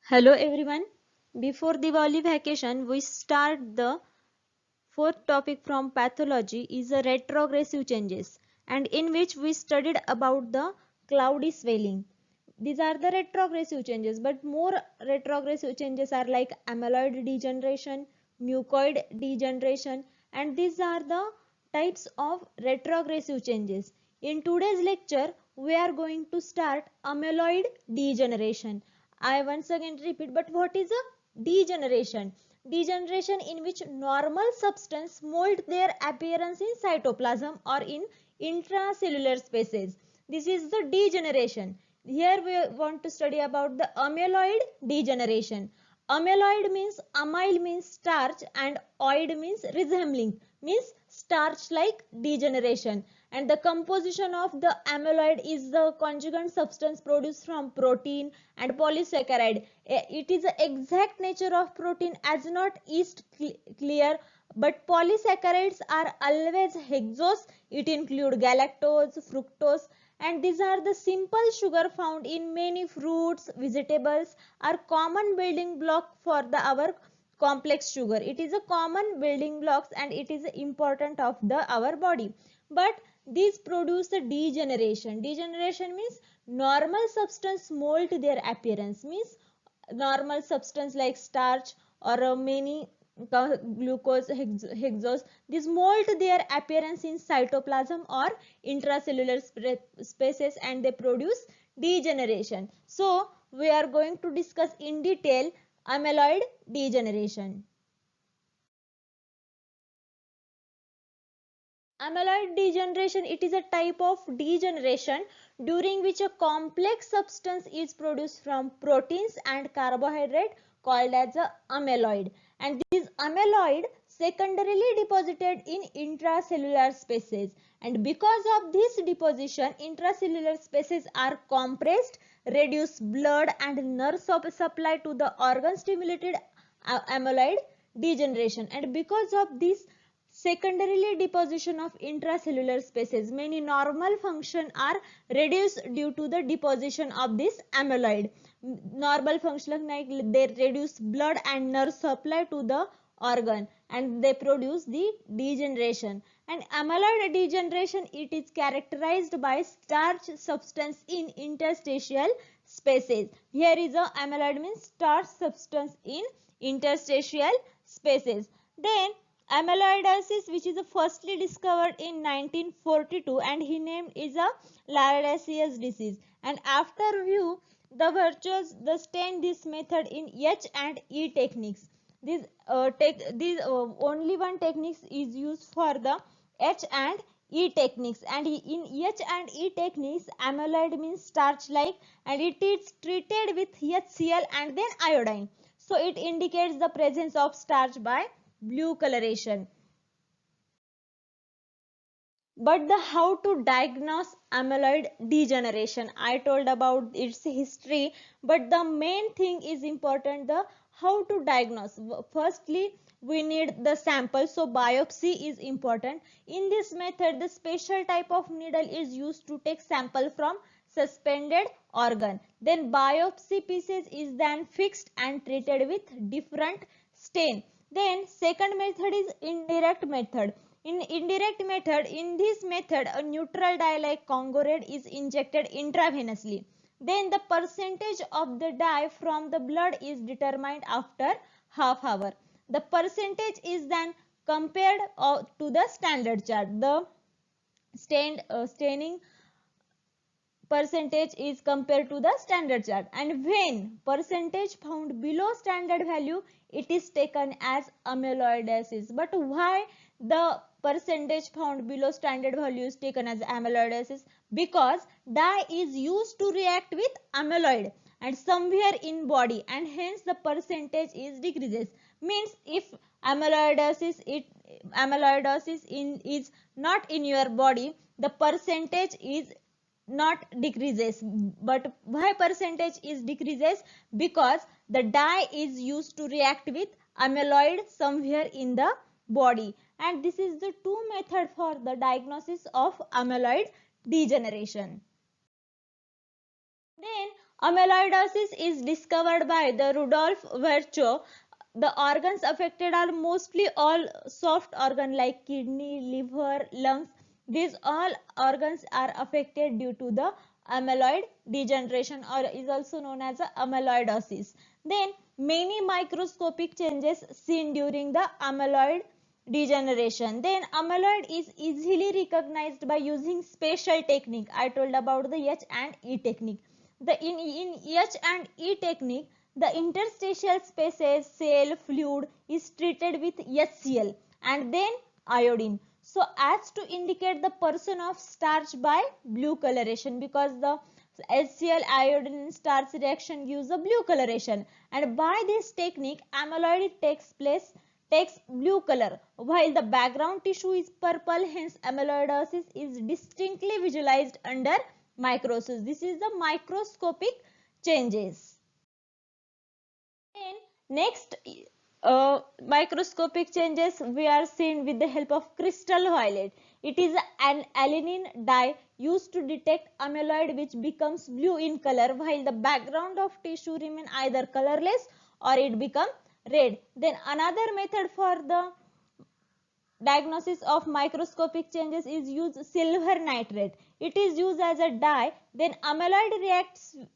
Hello everyone. Before Diwali vacation, we start the fourth topic from pathology is the retrogressive changes, and in which we studied about the cloudy swelling. These are the retrogressive changes, but more retrogressive changes are like amyloid degeneration, mucoid degeneration, and these are the types of retrogressive changes. In today's lecture, we are going to start amyloid degeneration. I once again repeat, but what is a degeneration? Degeneration in which normal substance mold their appearance in cytoplasm or in intracellular spaces. This is the degeneration. Here we want to study about the amyloid degeneration. Amyloid means amyl means starch and oid means resembling means starch like degeneration, and the composition of the amyloid is the conjugate substance produced from protein and polysaccharide. It is the exact nature of protein as not is clear, but polysaccharides are always hexose. It include galactose, fructose, and these are the simple sugar found in many fruits, vegetables are common building block for our complex sugar. It is a common building blocks and it is important of the our body, but these produce a degeneration. Degeneration means normal substance mold their appearance, means normal substance like starch or many glucose hexose, this mold their appearance in cytoplasm or intracellular spaces and they produce degeneration. So we are going to discuss in detail amyloid degeneration. Amyloid degeneration, it is a type of degeneration during which a complex substance is produced from proteins and carbohydrate called as a amyloid, and this amyloid secondarily deposited in intracellular spaces, and because of this deposition intracellular spaces are compressed, reduce blood and nerve supply to the organ stimulated amyloid degeneration, and because of this secondarily deposition of intracellular spaces, many normal function are reduced due to the deposition of this amyloid. Normal function like they reduce blood and nerve supply to the organ and they produce the degeneration. And amyloid degeneration, it is characterized by starch substance in interstitial spaces. Here is a amyloid means starch substance in interstitial spaces. Then amyloidosis, which is firstly discovered in 1942 and he named is a Listeriosis disease, and after review the virtues the stain this method in H and E techniques. Only one techniques is used for the H and E techniques, and in H and E techniques amyloid means starch like and it is treated with HCl and then iodine, so it indicates the presence of starch by blue coloration. But the how to diagnose amyloid degeneration, I told about its history, but the main thing is important the how to diagnose. Firstly we need the sample, so biopsy is important. In this method the special type of needle is used to take sample from suspended organ, then biopsy pieces is then fixed and treated with different stain. Then second method is indirect method. In indirect method, in this method, a neutral dye like Congo red is injected intravenously. Then the percentage of the dye from the blood is determined after half hour. The percentage is then compared to the standard chart. The staining percentage is compared to the standard chart, and when percentage found below standard value it is taken as amyloidosis. But why the percentage found below standard value is taken as amyloidosis? Because dye is used to react with amyloid and somewhere in body, and hence the percentage is decreases. Means if amyloidosis is not in your body, the percentage is not decreases. But why percentage is decreases? Because the dye is used to react with amyloid somewhere in the body, and this is the two method for the diagnosis of amyloid degeneration. Then Amyloidosis is discovered by the Rudolf Virchow. The organs affected are mostly all soft organs like kidney, liver, lungs. These all organs are affected due to the amyloid degeneration, or is also known as amyloidosis. Then many microscopic changes seen during the amyloid degeneration. Then amyloid is easily recognized by using special technique. I told about the H and E technique. In H and E technique, the interstitial spaces, cell, fluid is treated with HCl and then iodine, so as to indicate the person of starch by blue coloration, because the HCl iodine starch reaction gives a blue coloration, and by this technique amyloid takes blue color while the background tissue is purple. Hence amyloidosis is distinctly visualized under microscopy. This is the microscopic changes. Next, microscopic changes we are seen with the help of crystal violet. It is an alanine dye used to detect amyloid, which becomes blue in color while the background of tissue remain either colorless or it become red. Then another method for the diagnosis of microscopic changes is use silver nitrate. It is used as a dye, then amyloid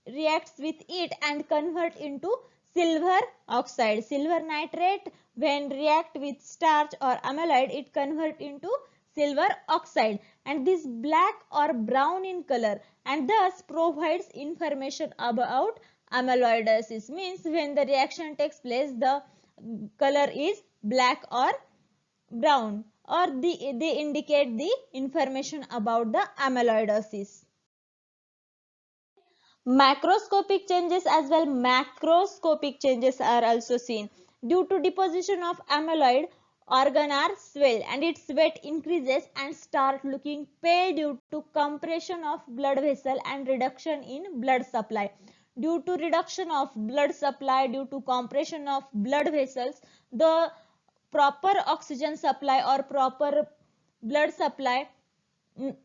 reacts with it and convert into silver oxide. Silver nitrate when react with starch or amyloid, it convert into silver oxide, and this black or brown in color, and thus provides information about amyloidosis. Means when the reaction takes place, the color is black or brown, or they indicate the information about the amyloidosis. Macroscopic changes as well, macroscopic changes are also seen. Due to deposition of amyloid, organ are swell and its weight increases and start looking pale due to compression of blood vessel and reduction in blood supply. Due to reduction of blood supply, due to compression of blood vessels, the proper oxygen supply or proper blood supply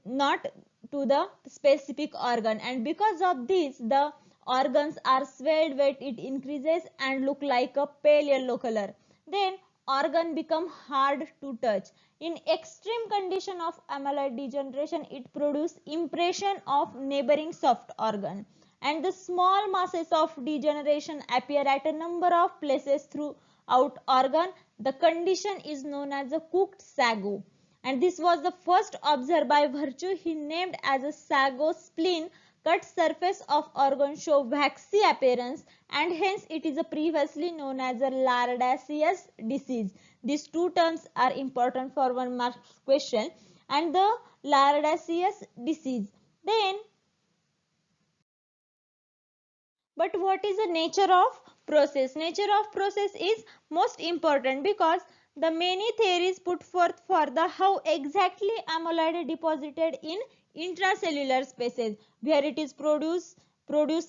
not to the specific organ, and because of this the organs are swelled, weight it increases and look like a pale yellow color. Then organ become hard to touch. In extreme condition of amyloid degeneration, it produce impression of neighboring soft organ, and the small masses of degeneration appear at a number of places throughout organ. The condition is known as a cooked sago, and this was the first observed by Virchow. He named as a sago spleen. Cut surface of organ show waxy appearance, and hence it is a previously known as a Lardasius disease. These two terms are important for 1 mark question, and the Lardasius disease. Then, but what is the nature of process? Nature of process is most important, because the many theories put forth for the how exactly amyloid is deposited in intracellular spaces, where it is produced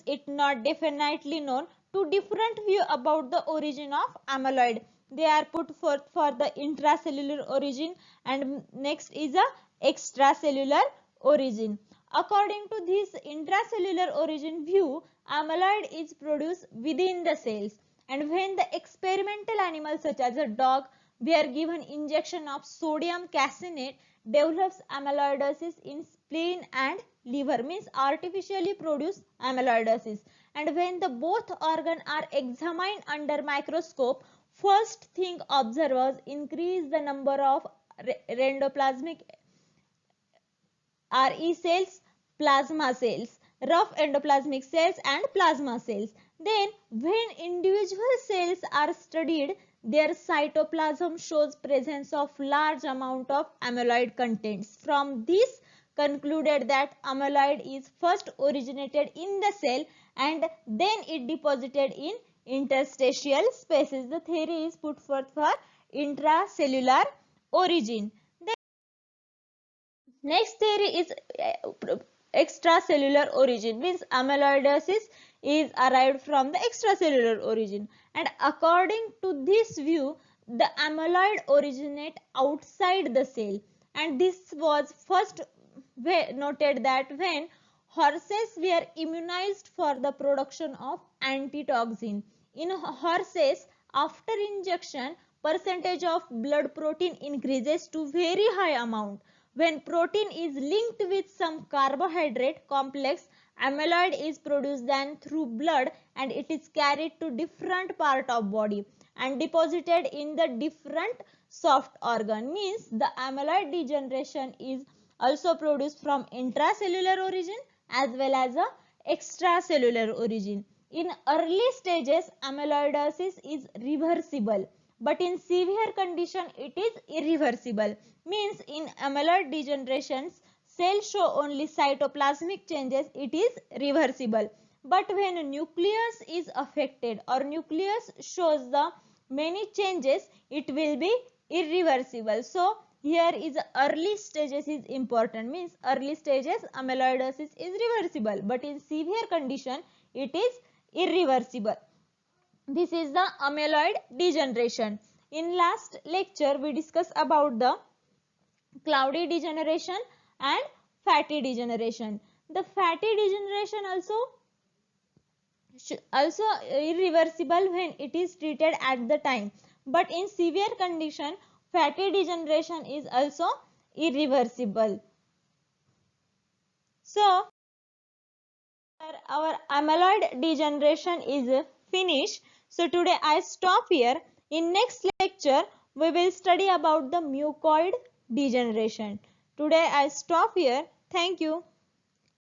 it not definitely known. Two different view about the origin of amyloid. They are put forth for the intracellular origin, and next is a extracellular origin. According to this intracellular origin view, amyloid is produced within the cells, and when the experimental animals such as a dog were given injection of sodium caseinate, develops amyloidosis in spleen and liver, means artificially produced amyloidosis. And when the both organ are examined under microscope, first thing observed was increase the number of endoplasmic RE cells, plasma cells, rough endoplasmic cells and plasma cells. Then when individual cells are studied, their cytoplasm shows presence of large amount of amyloid contents. From this concluded that amyloid is first originated in the cell and then it deposited in interstitial spaces. The theory is put forth for intracellular origin. Next theory is extracellular origin, means amyloidosis is arrived from the extracellular origin, and according to this view the amyloid originate outside the cell, and this was first noted that when Horses were immunized for the production of antitoxin. In horses, after injection, percentage of blood protein increases to very high amount. When protein is linked with some carbohydrate complex, amyloid is produced then through blood and it is carried to different part of body and deposited in the different soft organ. Means the amyloid degeneration is also produced from intracellular origin as well as a extracellular origin. In early stages, amyloidosis is reversible, but in severe condition it is irreversible. Means in amyloid degenerations, cells show only cytoplasmic changes, it is reversible. But when nucleus is affected or nucleus shows the many changes, it will be irreversible. So here is early stages is important. Means early stages amyloidosis is reversible, but in severe condition it is irreversible. This is the amyloid degeneration. In last lecture we discussed about the cloudy degeneration and fatty degeneration. The fatty degeneration also irreversible when it is treated at the time, but in severe condition fatty degeneration is also irreversible. So our amyloid degeneration is finished. So today I stop here. In next lecture we will study about the mucoid degeneration. Today I stop here. Thank you.